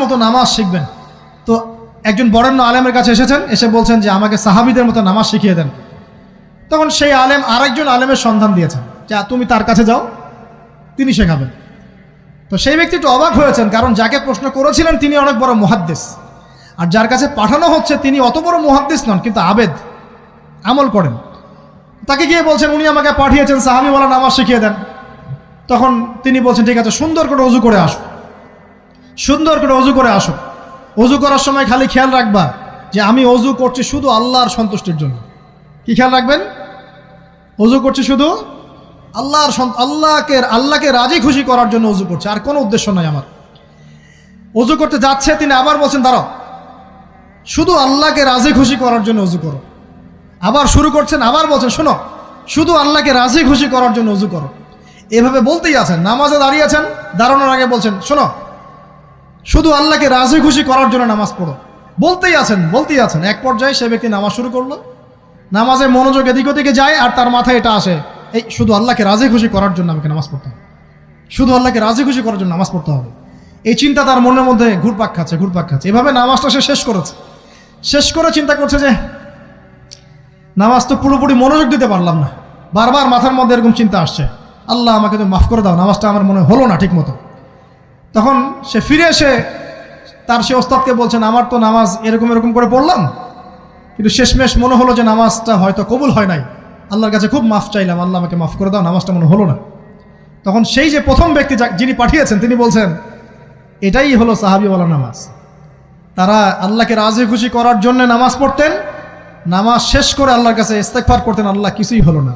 মতো নামাজ শিখবেন। তো একজন বরেণ্য আলেমের কাছে এসেছেন, এসে বলছেন যে আমাকে সাহাবীদের মতো নামাজ শিখিয়ে দেন। তখন সেই আলেম আরেকজন আলেমের সন্ধান দিয়েছেন, যা তুমি তার কাছে যাও, তিনি শেখাবেন। তো সেই ব্যক্তি একটু অবাক হয়েছেন, কারণ যাকে প্রশ্ন করেছিলেন তিনি অনেক বড় মুহাদ্দিস, আর যার কাছে পাঠানো হচ্ছে তিনি অত বড় মুহাদ্দিস নন, কিন্তু আবেদ, আমল করেন। তাকে গিয়ে বলছেন উনি আমাকে পাঠিয়েছেন সাহাবীওয়ালা নামাজ শিখিয়ে দেন। তখন তিনি বলছেন ঠিক আছে, সুন্দর করে অজু করে আসো, সুন্দর করে অজু করে আসো। অজু করার সময় খালি খেয়াল রাখবা যে আমি অজু করছি শুধু আল্লাহর সন্তুষ্টির জন্য। কি খেয়াল রাখবেন? অজু করছি শুধু আল্লাহকে রাজি খুশি করার জন্য অজু করছে, আর কোনো উদ্দেশ্য নাই আমার। অজু করতে যাচ্ছে, তিনি আবার বলছেন দাঁড়াও, শুধু আল্লাহকে রাজি খুশি করার জন্য অজু করো। আবার শুরু করছেন, আবার বলছেন শোনো, শুধু আল্লাহকে রাজি খুশি করার জন্য অজু করো। এভাবে বলতেই আছেন, নামাজে দাঁড়িয়েছেন, দাঁড়ানোর আগে বলছেন শোনো, শুধু আল্লাহকে রাজি খুশি করার জন্য নামাজ পড়ো। বলতেই আছেন। এক পর্যায়ে সে ব্যক্তি নামাজ শুরু করলো, নামাজে মনোযোগ এদিক ওদিকে যায়, আর তার মাথায় এটা আসে, এই শুধু আল্লাহকে রাজি খুশি করার জন্য আমাকে নামাজ পড়তে হবে, শুধু আল্লাহকে রাজি খুশি করার জন্য নামাজ পড়তে হবে। এই চিন্তা তার মনের মধ্যে ঘুরপাক খাচ্ছে। এভাবে নামাজটা সে শেষ করে চিন্তা করছে যে নামাজ তো পুরোপুরি মনোযোগ দিতে পারলাম না, বারবার মাথার মধ্যে এরকম চিন্তা আসছে, আল্লাহ আমাকে তুমি মাফ করে দাও, নামাজটা আমার মনে হলো না ঠিক মতো। তখন সে ফিরে এসে তার সে ওস্তাদকে বলছেন আমার তো নামাজ এরকম করে পড়লাম, কিন্তু শেষমেশ মনে হলো যে নামাজটা হয়তো কবুল হয় নাই, আল্লাহর কাছে খুব মাফ চাইলাম, আল্লাহ আমাকে মাফ করে দাও, নামাজটা মনে হলো না। তখন সেই যে প্রথম ব্যক্তি যিনি পাঠিয়েছেন তিনি বলছেন এটাই হলো সাহাবীওয়ালা নামাজ। তারা আল্লাহকে রাজি খুশি করার জন্য নামাজ পড়তেন, নামাজ শেষ করে আল্লাহর কাছে ইস্তেগফার করতেন, আল্লাহ কিছুই হলো না।